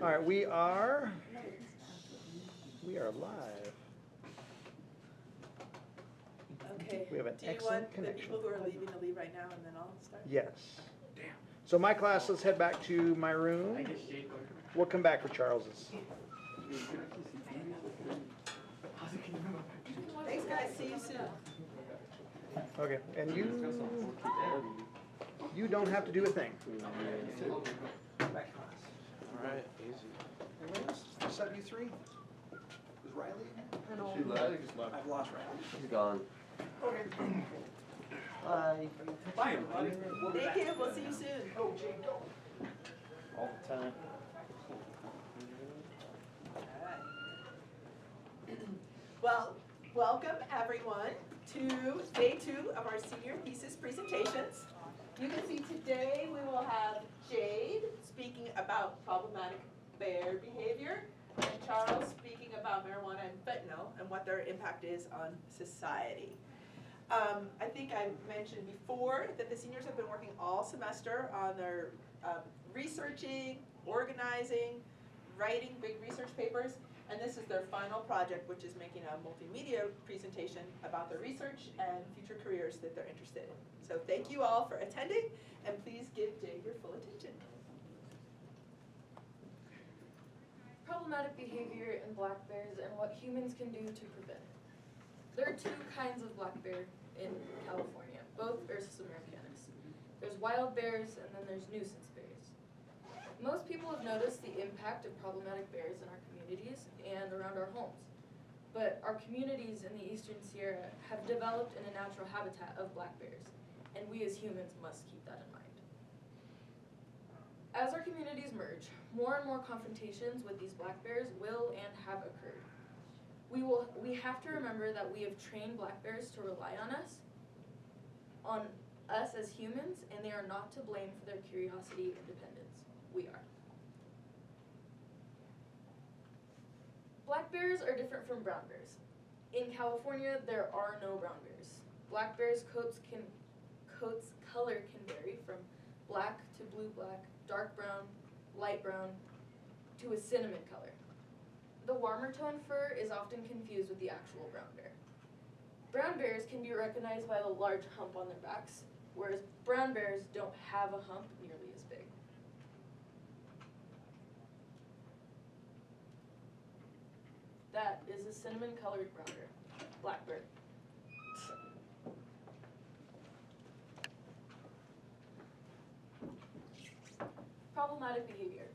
All right, we are live. Okay. We have an Do you excellent want connection. the people who are leaving to leave right now and then I'll start? Yes. So my class, let's head back to my room. We'll come back for Charles's. Thanks, guys. See you soon. Okay, and you don't have to do a thing. Back class. All right, easy. Anyone else? Is that you three? Is Riley? She left. I've lost Riley. He's gone. Okay. Bye. Bye, everybody. We'll be Thank back. you. We'll see you soon. Oh, Jade, go. All the time. Well, welcome everyone to day 2 of our senior thesis presentations. You can see today we will have Jade speaking about problematic bear behavior and Charles speaking about marijuana and fentanyl and what their impact is on society. I think I mentioned before that the seniors have been working all semester on their researching, organizing, writing big research papers, and this is their final project, which is making a multimedia presentation about their research and future careers that they're interested in. So thank you all for attending, and please give Jade your full attention. Problematic behavior in black bears and what humans can do to prevent it. There are 2 kinds of black bear in California, both Ursus americanus. There's wild bears and then there's nuisance bears. Most people have noticed the impact of problematic bears in our communities and around our homes. But our communities in the Eastern Sierra have developed in a natural habitat of black bears, and we as humans must keep that in mind. As our communities merge, more and more confrontations with these black bears will and have occurred. We have to remember that we have trained black bears to rely on us as humans, and they are not to blame for their curiosity and dependence. We are. Black bears are different from brown bears. In California, there are no brown bears. Black bears' coats color can vary from black to blue-black, dark brown, light brown, to a cinnamon color. The warmer tone fur is often confused with the actual brown bear. Brown bears can be recognized by the large hump on their backs, whereas brown bears don't have a hump nearly as big. That is a cinnamon-colored brown bear, black bear. Problematic behavior.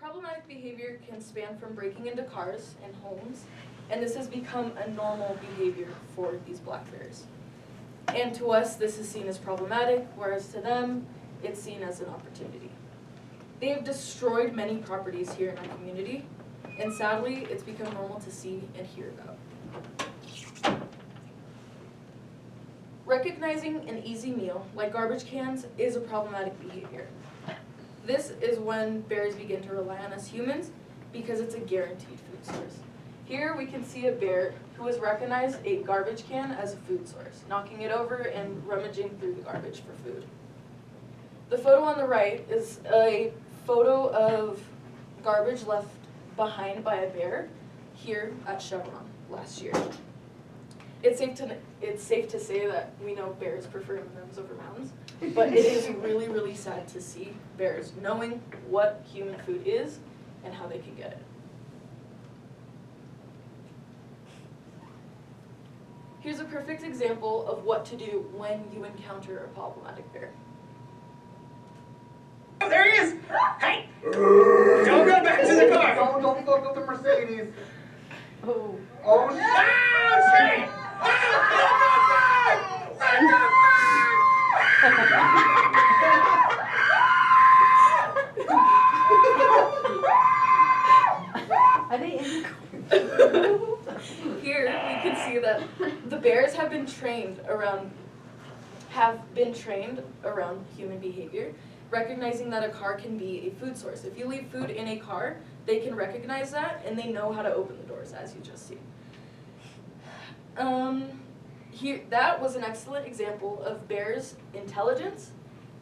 Problematic behavior can span from breaking into cars and homes, and this has become a normal behavior for these black bears. And to us, this is seen as problematic, whereas to them, it's seen as an opportunity. They have destroyed many properties here in our community, and sadly, it's become normal to see and hear about. Recognizing an easy meal, like garbage cans, is a problematic behavior. This is when bears begin to rely on us humans because it's a guaranteed food source. Here we can see a bear who has recognized a garbage can as a food source, knocking it over and rummaging through the garbage for food. The photo on the right is a photo of garbage left behind by a bear here at Chevron last year. It's safe to say that we know bears prefer M&Ms over mountains, but it is really, really sad to see bears knowing what human food is and how they can get it. Here's a perfect example of what to do when you encounter a problematic bear. Oh, there he is! Hey! Don't go back to the car! Don't fuck up the Mercedes. Oh. Oh shit! Ah, shit! Are they in? Here we can see that the bears have been trained around human behavior, recognizing that a car can be a food source. If you leave food in a car, they can recognize that and they know how to open the doors, as you just see. That was an excellent example of bears' intelligence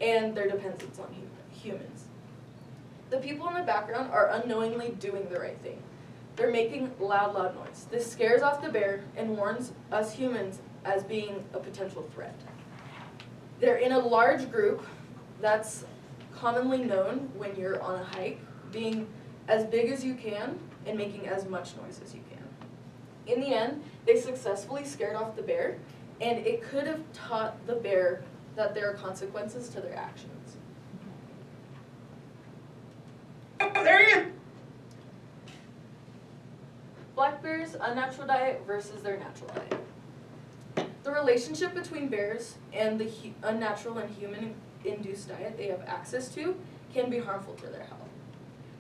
and their dependence on humans. The people in the background are unknowingly doing the right thing. They're making loud noise. This scares off the bear and warns us humans as being a potential threat. They're in a large group. That's commonly known when you're on a hike, being as big as you can and making as much noise as you can. In the end, they successfully scared off the bear, and it could have taught the bear that there are consequences to their actions. Oh, there he is. Black bears' unnatural diet versus their natural diet. The relationship between bears and the unnatural and human-induced diet they have access to can be harmful to their health.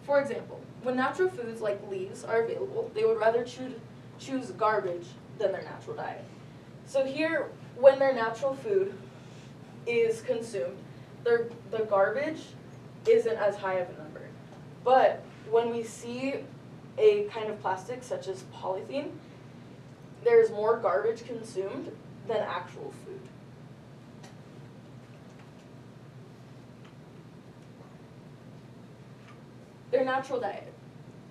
For example, when natural foods like leaves are available, they would rather choose garbage than their natural diet. So here, when their natural food is consumed, the garbage isn't as high of a number. But when we see a kind of plastic such as polythene, there's more garbage consumed than actual food. Their natural diet.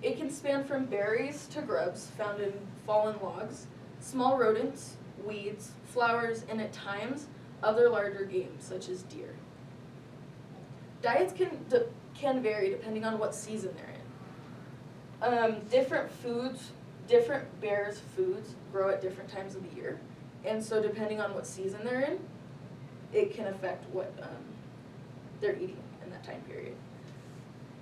It can span from berries to grubs found in fallen logs, small rodents, weeds, flowers, and at times, other larger game such as deer. Diets can vary depending on what season they're in. Different bears' foods grow at different times of the year, and so depending on what season they're in, it can affect what they're eating in that time period.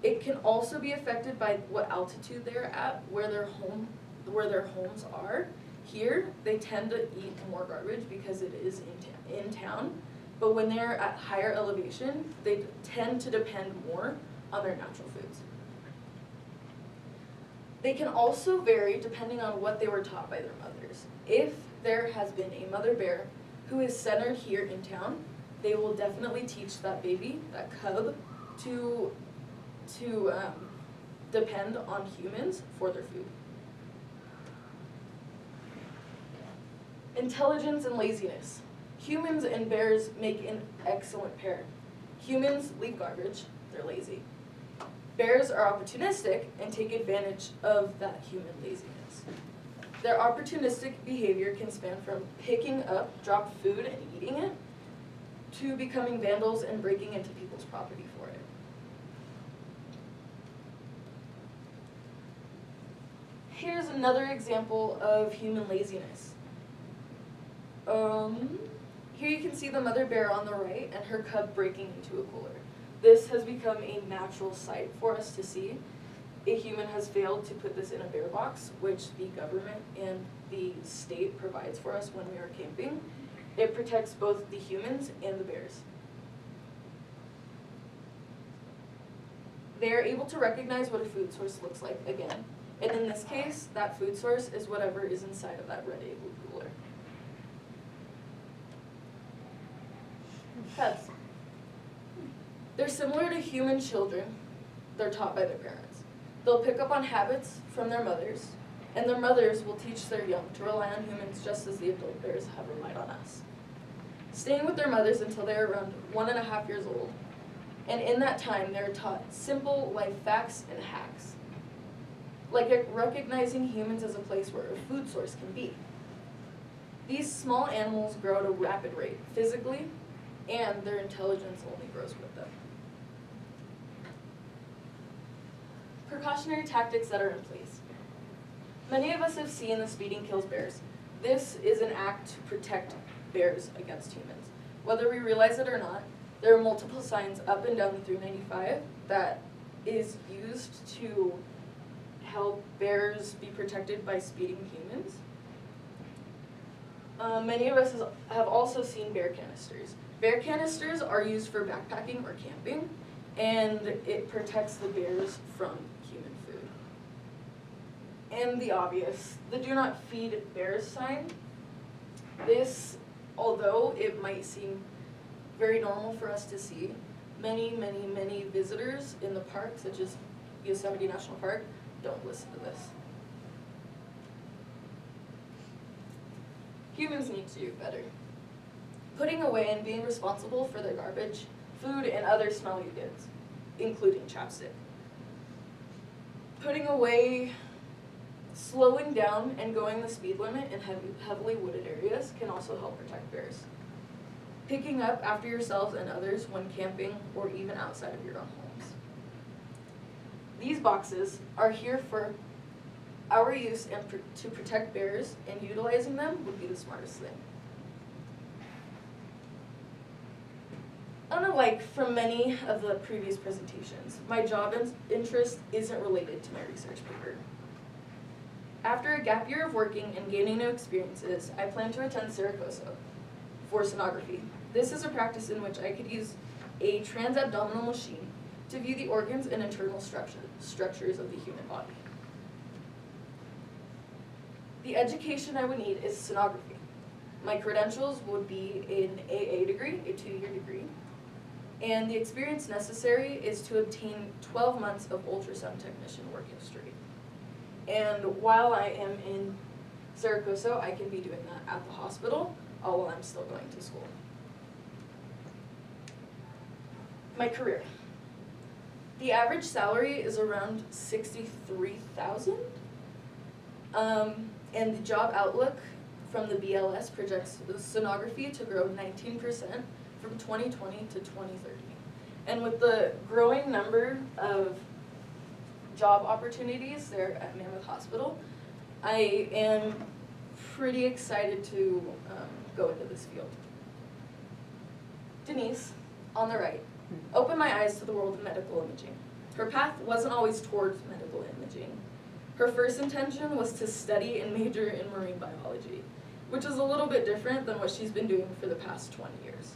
It can also be affected by what altitude they're at, where their homes are. Here, they tend to eat more garbage because it is in town, but when they're at higher elevation, they tend to depend more on their natural foods. They can also vary depending on what they were taught by their mothers. If there has been a mother bear who is centered here in town, they will definitely teach that baby, that cub, to depend on humans for their food. Intelligence and laziness. Humans and bears make an excellent pair. Humans leave garbage, they're lazy. Bears are opportunistic and take advantage of that human laziness. Their opportunistic behavior can span from picking up dropped food and eating it, to becoming vandals and breaking into people's property for it. Here's another example of human laziness. Here you can see the mother bear on the right and her cub breaking into a cooler. This has become a natural sight for us to see. A human has failed to put this in a bear box, which the government and the state provides for us when we are camping. It protects both the humans and the bears. They are able to recognize what a food source looks like again. And in this case, that food source is whatever is inside of that red igloo cooler. Pets. They're similar to human children. They're taught by their parents. They'll pick up on habits from their mothers, and their mothers will teach their young to rely on humans just as the adult bears have relied on us. Staying with their mothers until they're around 1.5 years old, and in that time they're taught simple life facts and hacks, like recognizing humans as a place where a food source can be. These small animals grow at a rapid rate, physically, and their intelligence only grows with them. Precautionary tactics that are in place. Many of us have seen the speeding kills bears. This is an act to protect bears against humans. Whether we realize it or not, there are multiple signs up and down the 395 that is used to help bears be protected by speeding humans. Many of us have also seen bear canisters. Bear canisters are used for backpacking or camping, and it protects the bears from human food. And the obvious, the do not feed bears sign. This, although it might seem very normal for us to see, many visitors in the park, such as Yosemite National Park, don't listen to this. Humans need to do better. Putting away and being responsible for their garbage, food, and other smelly goods, including chapstick. putting away, slowing down and going the speed limit in heavily wooded areas can also help protect bears. Picking up after yourselves and others when camping or even outside of your own homes. These boxes are here for our use and to protect bears, and utilizing them would be the smartest thing. Unlike from many of the previous presentations, my job interest isn't related to my research paper. After a gap year of working and gaining new experiences, I plan to attend Saragossa for sonography. This is a practice in which I could use a transabdominal machine to view the organs and internal structures of the human body. The education I would need is sonography. My credentials would be an AA degree, a 2-year degree, and the experience necessary is to obtain 12 months of ultrasound technician work history. And while I am in Saragossa, I can be doing that at the hospital, all while I'm still going to school. My career. The average salary is around $63,000. And the job outlook from the BLS projects the sonography to grow 19% from 2020 to 2030. And with the growing number of job opportunities there at Mammoth Hospital, I am pretty excited to go into this field. Denise, on the right, opened my eyes to the world of medical imaging. Her path wasn't always towards medical imaging. Her first intention was to study and major in marine biology, which is a little bit different than what she's been doing for the past 20 years.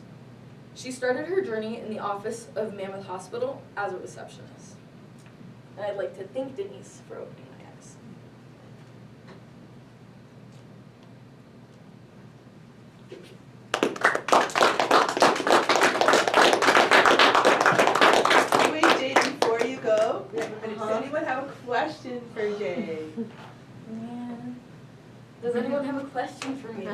She started her journey in the office of Mammoth Hospital as a receptionist. And I'd like to thank Denise for opening my eyes. Wait, Jade, before you go, does anyone have a question for Jade? Yeah. Does anyone have a question for me?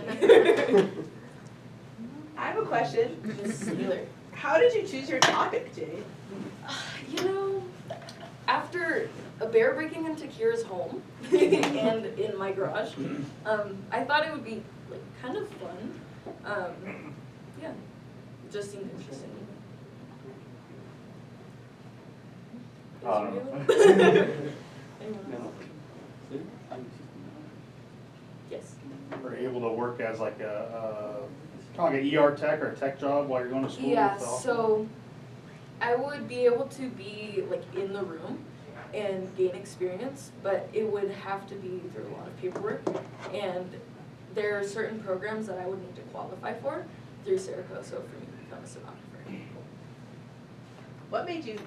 I have a question. Miss Sealer. How did you choose your topic, Jade? You know, after a bear breaking into Kira's home and in my garage, I thought it would be like kind of fun. Yeah, it just seemed interesting. Anyone else? Yes. Are you able to work as like a kind of like an ER tech or a tech job while you're going to school? Yeah, so I would be able to be like in the room and gain experience, but it would have to be through a lot of paperwork, and there are certain programs that I would need to qualify for through Saragossa for me to become a sonographer. What made you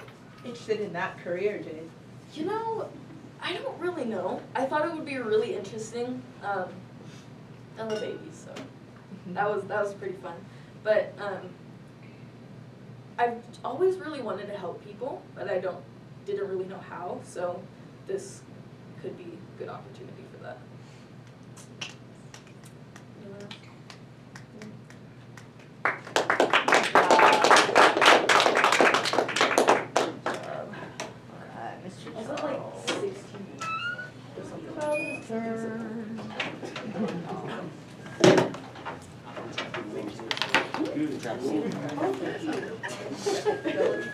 interested in that career, Jade? You know, I don't really know. I thought it would be really interesting. I'm a baby, so that was pretty fun. But I've always really wanted to help people, but I didn't really know how. So this could be a good opportunity for that. Anyone else? Was it like 16 or something? Good.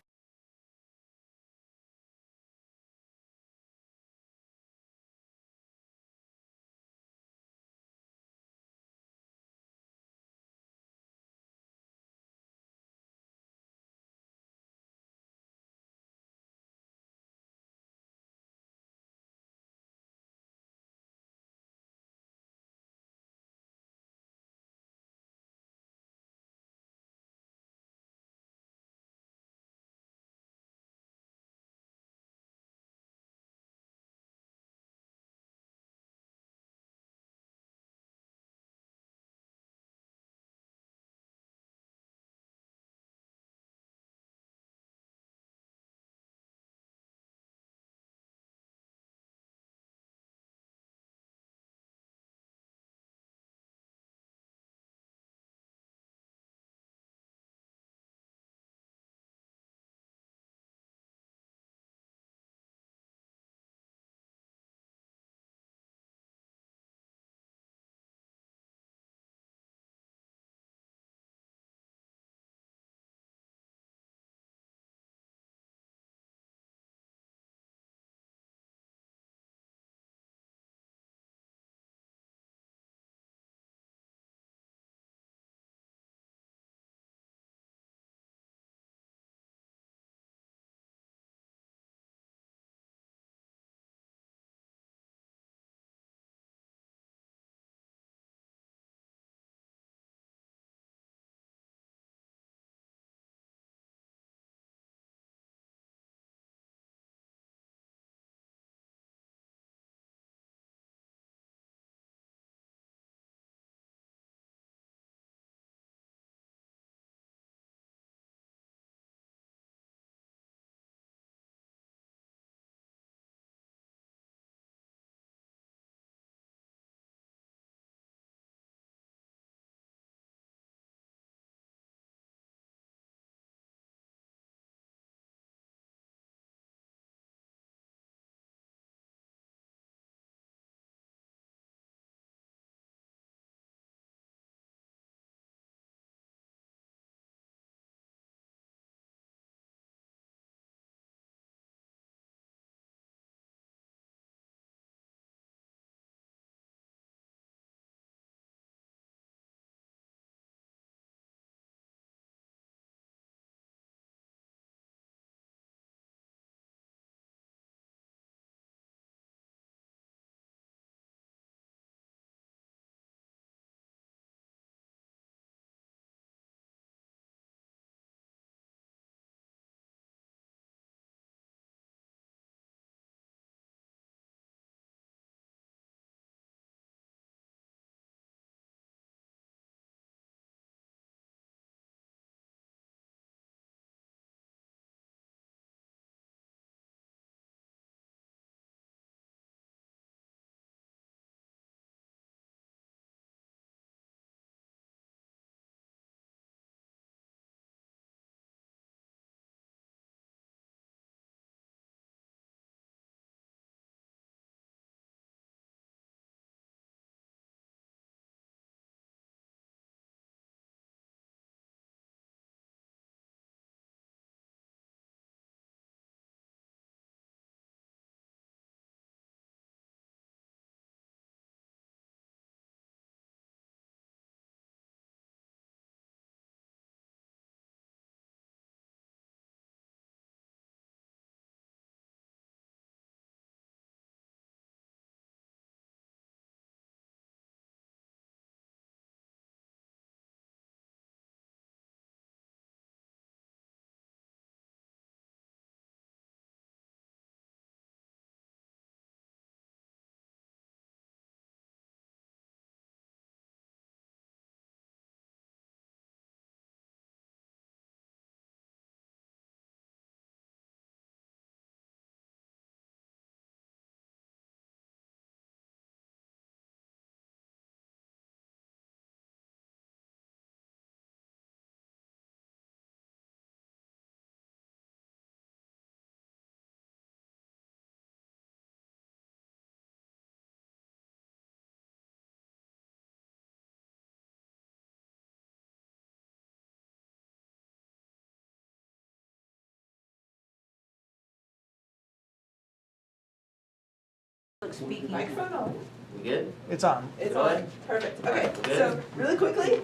Microphone on. We good? It's on. It's Go on. ahead. Perfect. Okay, Good. so really quickly,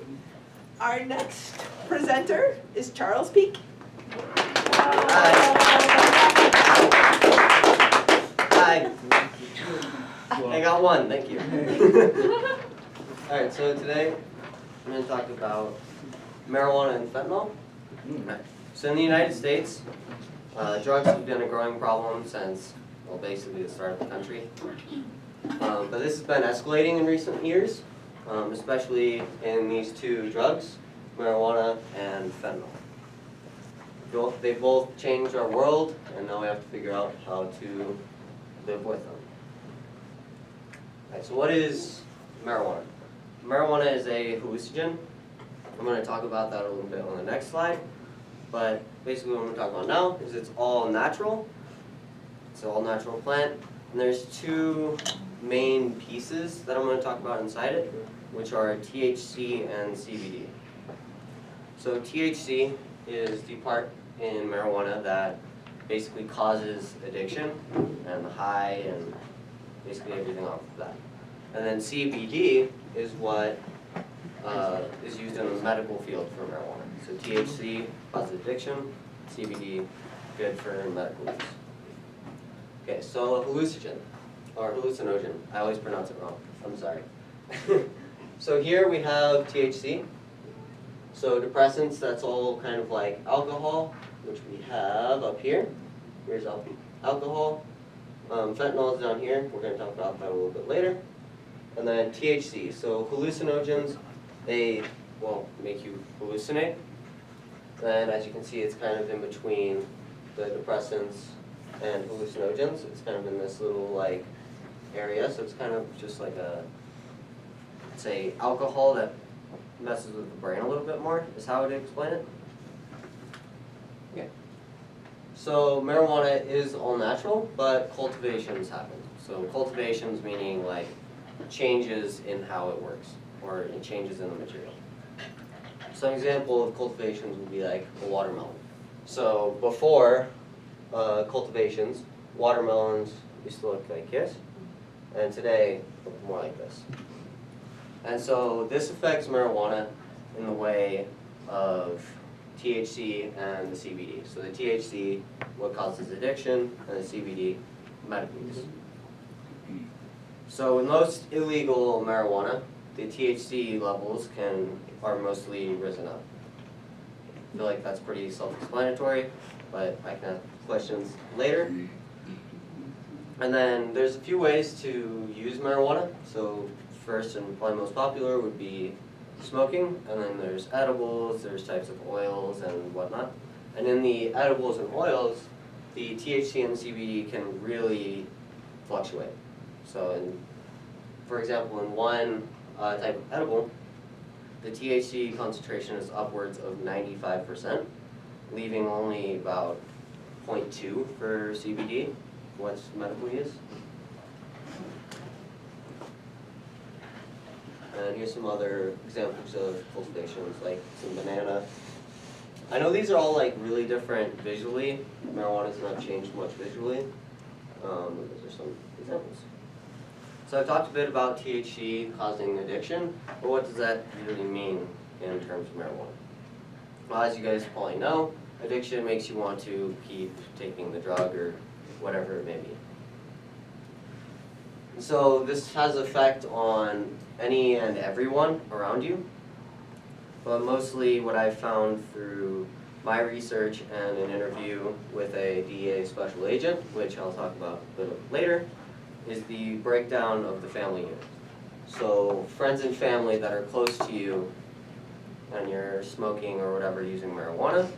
our next presenter is Charles Peak. Hi. I got one, thank you. Alright, so today I'm going to talk about marijuana and fentanyl. So in the United States, drugs have been a growing problem since, well, basically the start of the country. But this has been escalating in recent years, especially in these two drugs, marijuana and fentanyl. They both changed our world, and now we have to figure out how to live with them. Alright, so what is marijuana? Marijuana is a hallucinogen. I'm going to talk about that a little bit on the next slide. But basically what I'm going to talk about now is it's all natural. It's an all natural plant. And there's two main pieces that I'm going to talk about inside it, which are THC and CBD. So THC is the part in marijuana that basically causes addiction and the high and basically everything off of that. And then CBD is what is used in the medical field for marijuana. So THC causes addiction, CBD good for medical use. Okay, so a hallucinogen, or hallucinogen, I always pronounce it wrong, I'm sorry. So here we have THC. So depressants, that's all kind of like alcohol, which we have up here. Here's alcohol. Fentanyl is down here. We're going to talk about that a little bit later. And then THC. So hallucinogens, they will make you hallucinate. And as you can see, it's kind of in between the depressants and hallucinogens. It's kind of in this little like area. So it's kind of just like it's a alcohol that messes with the brain a little bit more, is how I would explain it. Okay. So marijuana is all natural, but cultivations happen. So cultivations meaning like changes in how it works, or changes in the material. So an example of cultivations would be like a watermelon. So before cultivations, watermelons used to look like this, and today look more like this. And so this affects marijuana in the way of THC and the CBD. So the THC, what causes addiction, and the CBD, medical use. So with most illegal marijuana, the THC levels are mostly risen up. I feel like that's pretty self-explanatory, but I can ask questions later. And then there's a few ways to use marijuana. So first and probably most popular would be smoking, and then there's edibles, there's types of oils and whatnot. And in the edibles and oils, the THC and CBD can really fluctuate. So for example, in one type of edible, the THC concentration is upwards of 95%, leaving only about 0.2 for CBD, what's medical use. And here's some other examples of cultivations, like some banana. I know these are all like really different visually. Marijuana's not changed much visually. Those are some examples. So I've talked a bit about THC causing addiction, but what does that really mean in terms of marijuana? Well, as you guys probably know, addiction makes you want to keep taking the drug or whatever it may be. So this has effect on any and everyone around you, but mostly what I've found through my research and an interview with a DEA special agent, which I'll talk about a bit later, is the breakdown of the family unit. So friends and family that are close to you and you're smoking or whatever using marijuana,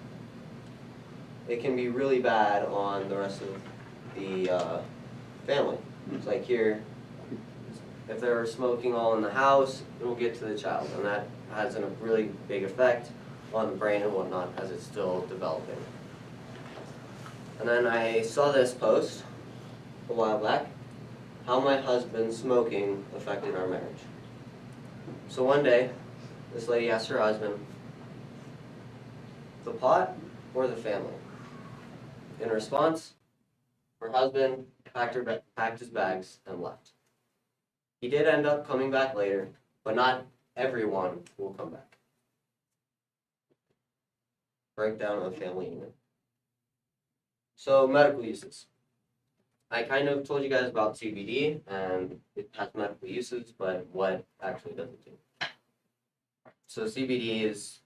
it can be really bad on the rest of the family. It's like here, if they're smoking all in the house, it will get to the child, and that has a really big effect on the brain and whatnot as it's still developing. And then I saw this post a while back, how my husband smoking affected our marriage. So one day, this lady asked her husband, the pot or the family? In response, her husband packed his bags, and left. He did end up coming back later, but not everyone will come back. Breakdown of family unit. So medical uses. I kind of told you guys about CBD, and it has medical uses, but what actually does it do? So CBD is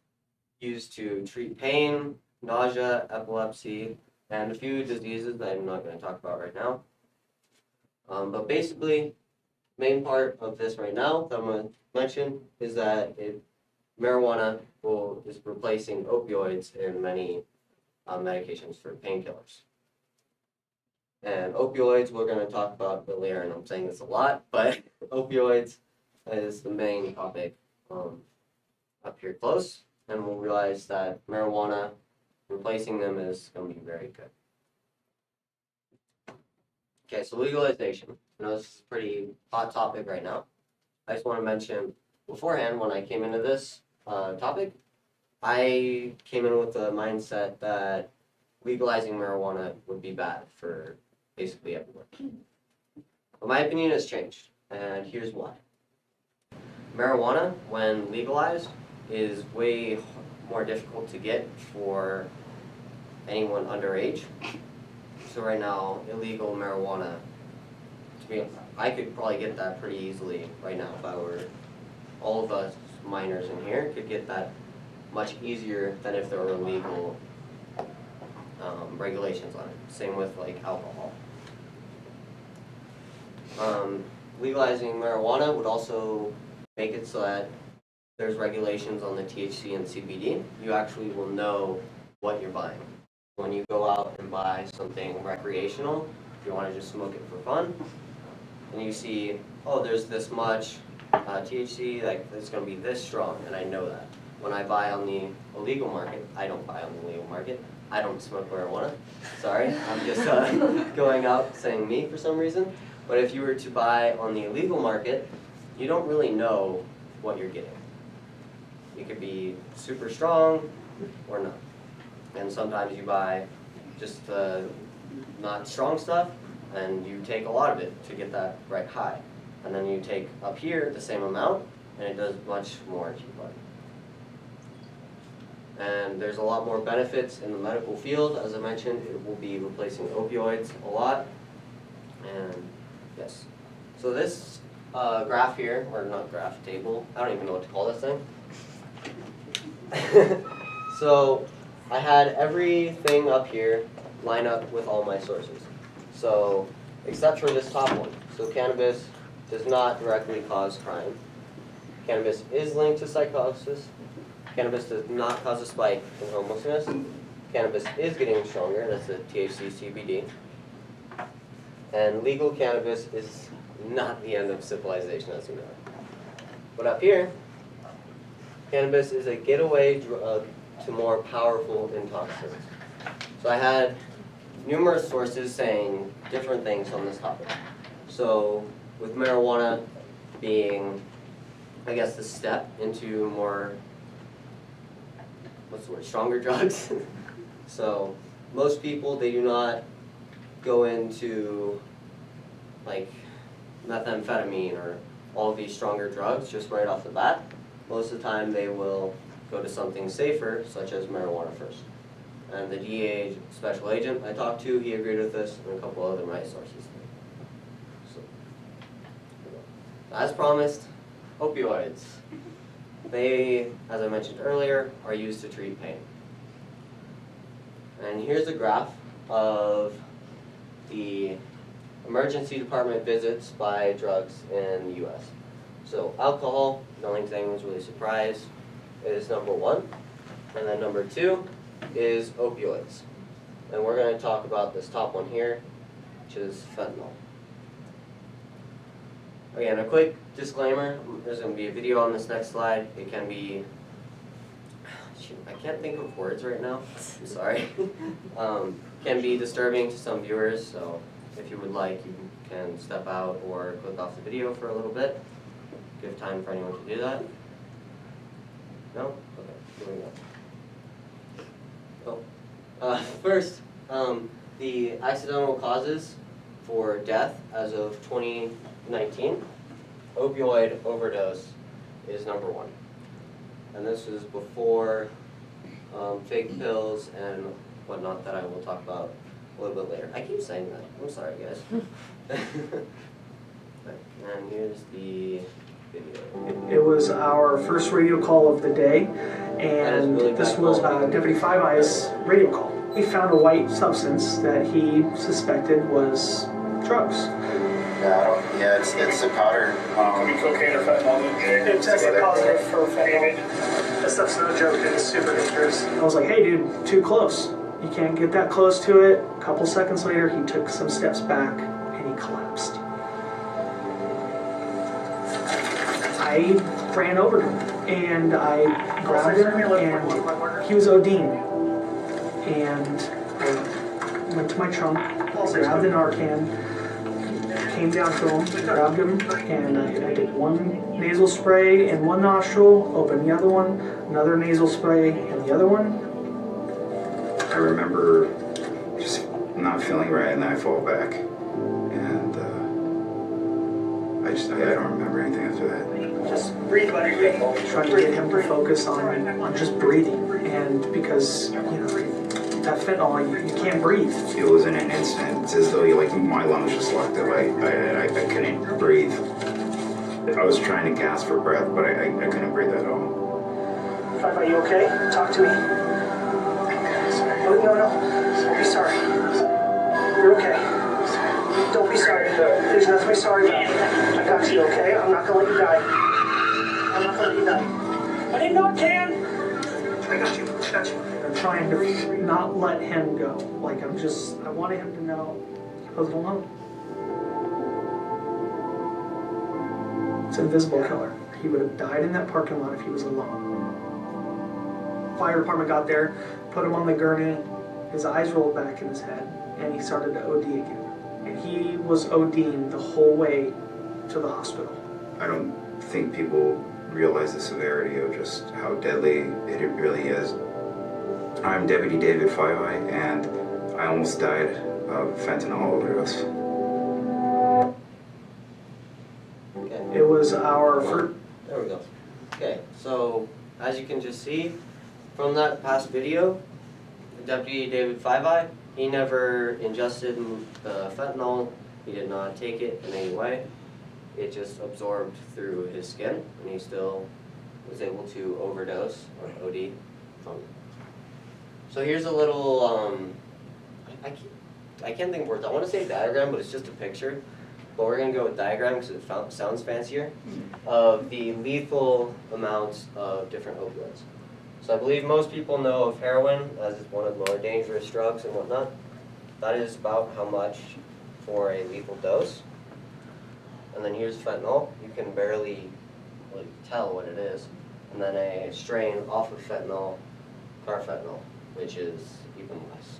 used to treat pain, nausea, epilepsy, and a few diseases that I'm not going to talk about right now. But basically, main part of this right now that I'm going to mention is that marijuana is replacing opioids in many medications for painkillers. And opioids we're going to talk about earlier, and I'm saying this a lot, but opioids is the main topic up here close, and we'll realize that marijuana, replacing them is going to be very good. Okay, so legalization. I know this is a pretty hot topic right now. I just want to mention beforehand, when I came into this topic, I came in with the mindset that legalizing marijuana would be bad for basically everyone. But my opinion has changed, and here's why. Marijuana, when legalized, is way more difficult to get for anyone underage. So right now, illegal marijuana, I could probably get that pretty easily right now if I were, all of us minors in here could get that much easier than if there were legal regulations on it. Same with like alcohol. Legalizing marijuana would also make it so that there's regulations on the THC and CBD. You actually will know what you're buying. When you go out and buy something recreational, if you want to just smoke it for fun, and you see, oh, there's this much THC, like it's going to be this strong, and I know that. When I buy on the illegal market, I don't buy on the legal market. I don't smoke marijuana. Sorry, I'm just going out saying me for some reason. But if you were to buy on the illegal market, you don't really know what you're getting. It could be super strong or not. And sometimes you buy just not strong stuff, and you take a lot of it to get that right high. And then you take up here the same amount, and it does much more to your body. And there's a lot more benefits in the medical field. As I mentioned, it will be replacing opioids a lot. And yes. So this graph here, or not graph, table, I don't even know what to call this thing. So I had everything up here line up with all my sources. So, except for this top one. So cannabis does not directly cause crime. Cannabis is linked to psychosis. Cannabis does not cause a spike in homelessness. Cannabis is getting stronger, that's the THC, CBD. And legal cannabis is not the end of civilization as we know it. But up here, cannabis is a getaway drug to more powerful intoxicants. So I had numerous sources saying different things on this topic. So with marijuana being, I guess, the step into more, stronger drugs. So most people, they do not go into like methamphetamine or all of these stronger drugs just right off the bat. Most of the time they will go to something safer, such as marijuana first. And the DEA special agent I talked to, he agreed with this, and a couple other my sources. So, as promised, opioids. They, as I mentioned earlier, are used to treat pain. And here's a graph of the emergency department visits by drugs in the US. So alcohol, the only thing I was really surprised, is number 1. And then number 2 is opioids. And we're going to talk about this top one here, which is fentanyl. Again, a quick disclaimer, there's going to be a video on this next slide. It can be, I can't think of words right now, I'm sorry. Can be disturbing to some viewers, so if you would like, you can step out or click off the video for a little bit. Give time for anyone to do that. No? Okay, here we go. First, the accidental causes for death as of 2019, opioid overdose is number 1. And this is before fake pills and whatnot that I will talk about a little bit later. I keep saying that. I'm sorry, guys. And here's the video. It was our first radio call of the day, and really this bad was call. Deputy Five Eyes' radio call. He found a white substance that he suspected was drugs. Yeah, it's a powder. Cocaine or fentanyl. It tested positive for fentanyl. That stuff's no joke, it's super dangerous. I was like, hey dude, too close. You can't get that close to it. A couple seconds later, he took some steps back and he collapsed. I ran over to him and I grabbed him and he was ODing. And I went to my trunk, grabbed the Narcan, came down to him, grabbed him, and I did one nasal spray in one nostril, opened the other one, another nasal spray in the other one. I remember just not feeling right, and then I fall back, and I don't remember anything after that. Just breathe, buddy. Trying to get him to focus on just breathing, and because that fentanyl, you can't breathe. It was in an instant. It's as though my lungs just locked up. I couldn't breathe. I was trying to gasp for breath, but I couldn't breathe at all. Are you okay? Talk to me. Oh, no. Don't be sorry. You're okay. Don't be sorry. There's nothing to be sorry about. I got you, okay? I'm not gonna let you die. I'm not gonna let you die. I did not can. I got you. I'm trying to not let him go. I wanted him to know he wasn't alone. It's an invisible killer. He would have died in that parking lot if he was alone. Fire department got there, put him on the gurney, his eyes rolled back in his head, and he started to OD again. And he was ODing the whole way to the hospital. I don't think people realize the severity of just how deadly it really is. I'm Deputy David Five-Eye, and I almost died of fentanyl overdose. Okay. It was our first... There we go. Okay, so as you can just see from that past video, Deputy David Five-Eye, he never ingested the fentanyl. He did not take it in any way. It just absorbed through his skin, and he still was able to overdose or OD from it. So here's a little, I can't think of words. I want to say diagram, but it's just a picture. But we're going to go with diagram because it sounds fancier, of the lethal amounts of different opioids. So I believe most people know of heroin as one of the more dangerous drugs and whatnot. That is about how much for a lethal dose. And then here's fentanyl. You can barely tell what it is. And then a strain off of fentanyl, carfentanil, which is even less.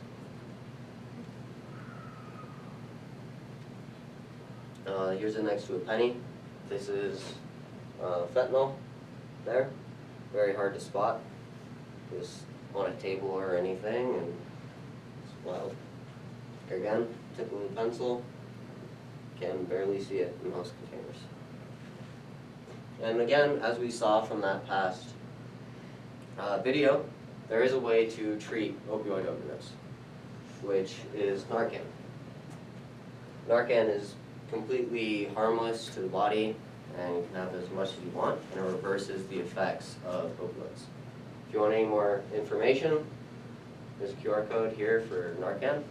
Here's it next to a penny. This is fentanyl there. Very hard to spot. Just on a table or anything, and it's wild. Here again, tip of a pencil. Can barely see it in most containers. And again, as we saw from that past video, there is a way to treat opioid overdose, which is Narcan. Narcan is completely harmless to the body, and you can have as much as you want, and it reverses the effects of opioids. If you want any more information, there's a QR code here for Narcan.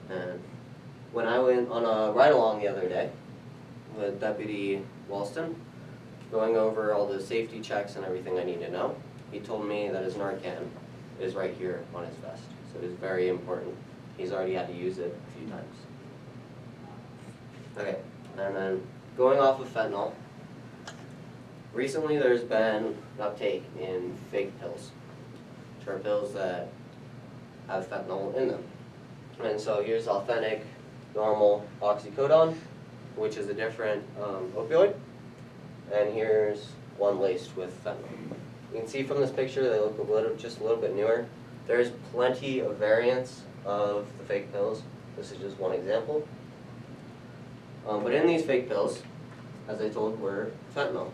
And when I went on a ride-along the other day with Deputy Walston, going over all the safety checks and everything I need to know, he told me that his Narcan is right here on his vest. So it is very important. He's already had to use it a few times. Okay, and then going off of fentanyl, recently there's been an uptake in fake pills, which are pills that have fentanyl in them. And so here's authentic, normal oxycodone, which is a different opioid. And here's one laced with fentanyl. You can see from this picture they look just a little bit newer. There's plenty of variants of the fake pills. This is just one example. But in these fake pills, as I told, were fentanyl.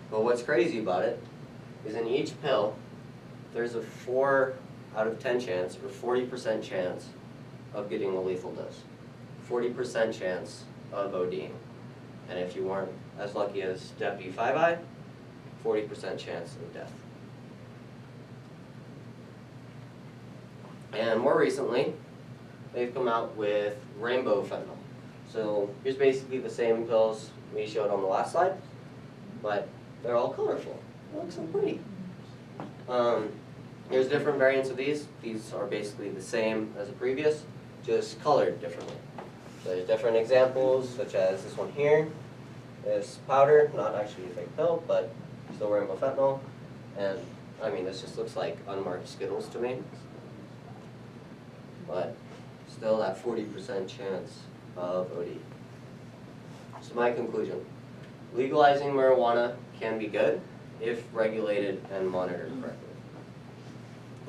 But what's crazy about it is in each pill, there's a 4 out of 10 chance, or 40% chance of getting a lethal dose. 40% chance of ODing. And if you weren't as lucky as Deputy Five Eye, 40% chance of death. And more recently, they've come out with rainbow fentanyl. So here's basically the same pills we showed on the last slide, but they're all colorful. They look so pretty. There's different variants of these. These are basically the same as the previous, just colored differently. So there's different examples, such as this one here. This powder, not actually a fake pill, but still rainbow fentanyl. And I mean, this just looks like unmarked Skittles to me. But still that 40% chance of OD. So my conclusion, legalizing marijuana can be good if regulated and monitored correctly.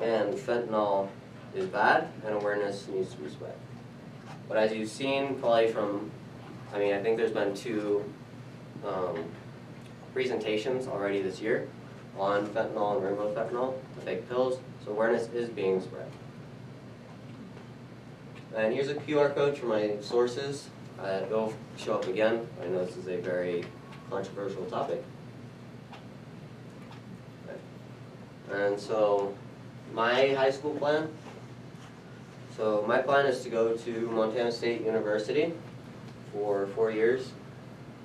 And fentanyl is bad and awareness needs to be spread. But as you've seen probably from, I think there's been 2 presentations already this year on fentanyl and rainbow fentanyl, the fake pills, so awareness is being spread. And here's a QR code for my sources. It'll show up again. I know this is a very controversial topic. Okay. And so, my high school plan. So my plan is to go to Montana State University for 4 years,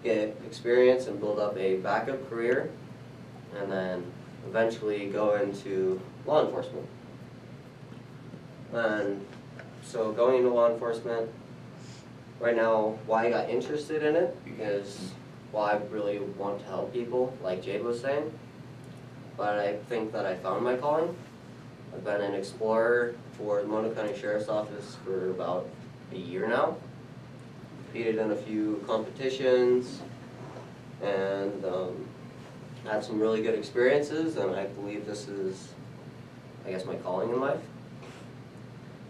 get experience and build up a backup career, and then eventually go into law enforcement. And so going into law enforcement, right now, why I got interested in it, because, well, I really want to help people, like Jade was saying, but I think that I found my calling. I've been an explorer for the Mono County Sheriff's Office for about a year now. Competed in a few competitions, and had some really good experiences, and I believe this is, I guess, my calling in life.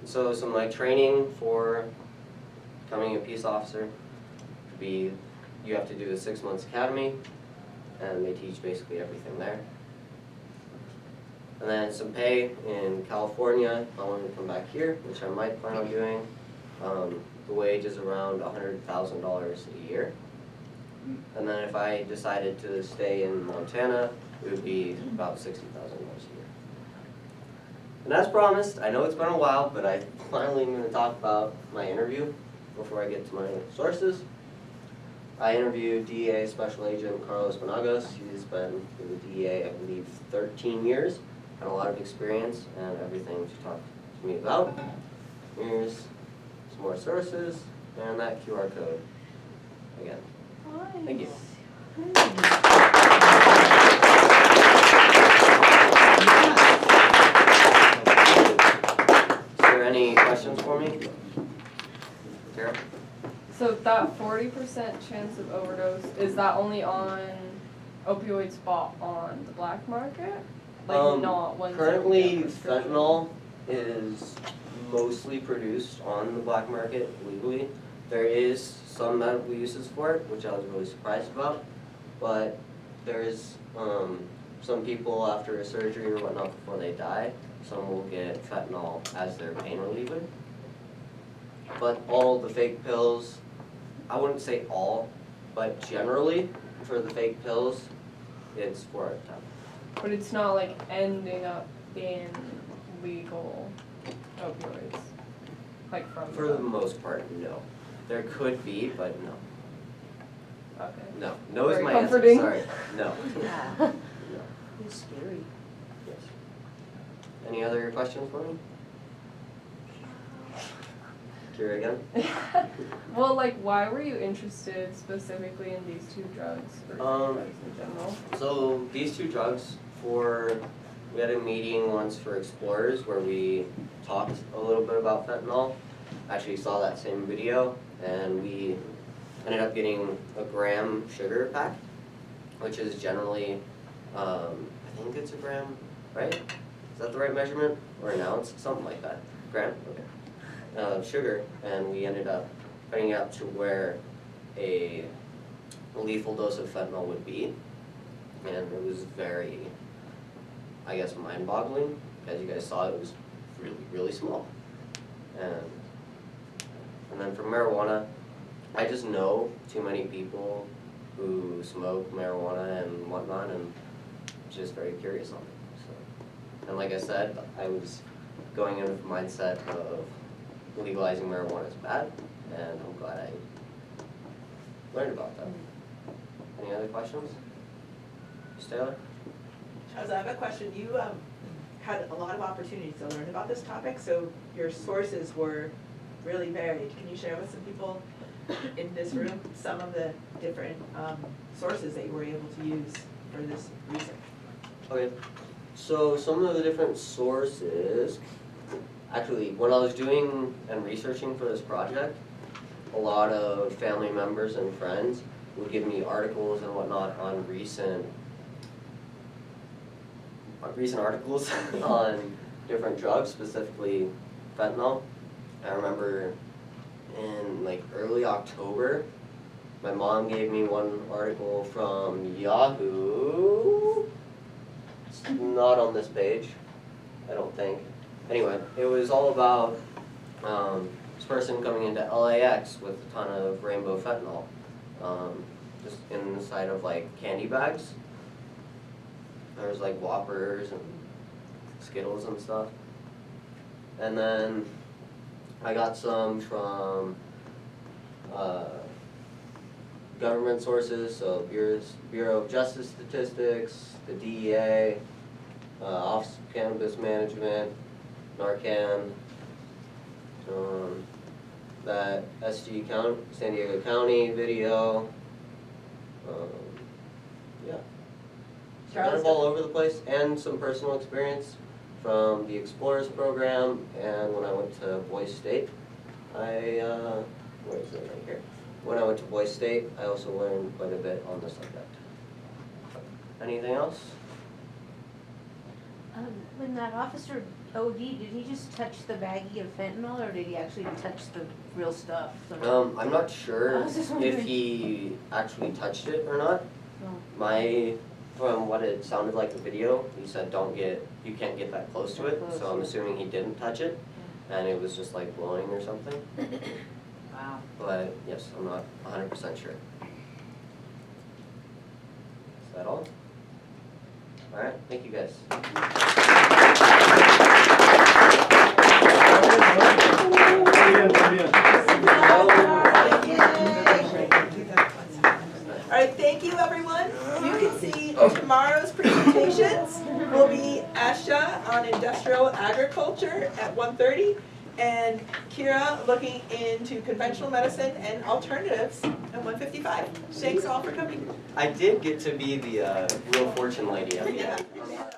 So some of my training for becoming a peace officer would be, you have to do a 6 months academy, and they teach basically everything there. And then some pay in California if I wanted to come back here, which I might plan on doing. The wage is around $100,000 a year. And then if I decided to stay in Montana, it would be about $60,000 a year. And as promised, I know it's been a while, but I finally am going to talk about my interview before I get to my sources. I interviewed DEA Special Agent Carlos Managos. He's been in the DEA, I believe, 13 years. Had a lot of experience and everything to talk to me about. Here's some more sources and that QR code again. Thank you. Is there any questions for me? Tara? So that 40% chance of overdose, is that only on opioids bought on the black market? Like not ones currently, that fentanyl is mostly produced on the black market legally. There is some medical uses for it, which I was really surprised about. But there's some people after a surgery or whatnot before they die, some will get fentanyl as their pain reliever. But all the fake pills, I wouldn't say all, but generally for the fake pills, it's 4 out of 10. But it's not like ending up in legal opioids, like from For the most part, no. There could be, but no. Okay. No. No is Very my comforting. answer. Sorry. No. Yeah. No. It's scary. Yes. Any other questions for me? Kira again? Well, like, why were you interested specifically in these 2 drugs or drugs in general? So these 2 drugs, we had a meeting once for explorers where we talked a little bit about fentanyl. Actually saw that same video, and we ended up getting a gram sugar pack, which is generally, I think it's a gram, right? Is that the right measurement? Or an ounce? Something like that. Gram? Okay. sugar, and we ended up finding out to where a lethal dose of fentanyl would be, and it was very, I guess, mind-boggling. As you guys saw, it was really, really small. And then for marijuana, I just know too many people who smoke marijuana and whatnot, and just very curious on it. So, and like I said, I was going in with the mindset of legalizing marijuana is bad, and I'm glad I learned about that. Any other questions? Ms. Taylor? Charles, I have a question. You had a lot of opportunities to learn about this topic, so your sources were really varied. Can you share with some people in this room some of the different sources that you were able to use for this research? Okay, so some of the different sources, actually, when I was doing and researching for this project, a lot of family members and friends would give me articles and whatnot on recent articles on different drugs, specifically fentanyl. I remember in like early October, my mom gave me one article from Yahoo. It's not on this page, I don't think. Anyway, it was all about this person coming into LAX with a ton of rainbow fentanyl, just inside of like candy bags. There was like Whoppers and Skittles and stuff. And then I got some from government sources, so Bureau of Justice Statistics, the DEA, Office of Cannabis Management, Narcan, that SG County, San Diego County video, yeah. Kind of all over the place, and some personal experience from the Explorers program, and when I went to Boise State, where is it, right here? When I went to Boise State, I also learned quite a bit on the subject. Anything else? When that officer OD, did he just touch the baggie of fentanyl, or did he actually touch the real stuff? I'm not sure I was just if wondering. he actually touched it or not. No. From what it sounded like in the video, he said you can't get that close to it, so I'm assuming he didn't touch it, and it was just like blowing or something. Wow. But yes, I'm not 100% sure. Is that all? Alright, thank you guys. All right, thank you, everyone. You can see tomorrow's presentations will be Asha on industrial agriculture at 1:30, and Kira looking into conventional medicine and alternatives at 1:55. Thanks all for coming. I did get to be the Wheel of Fortune lady at the end. Yeah.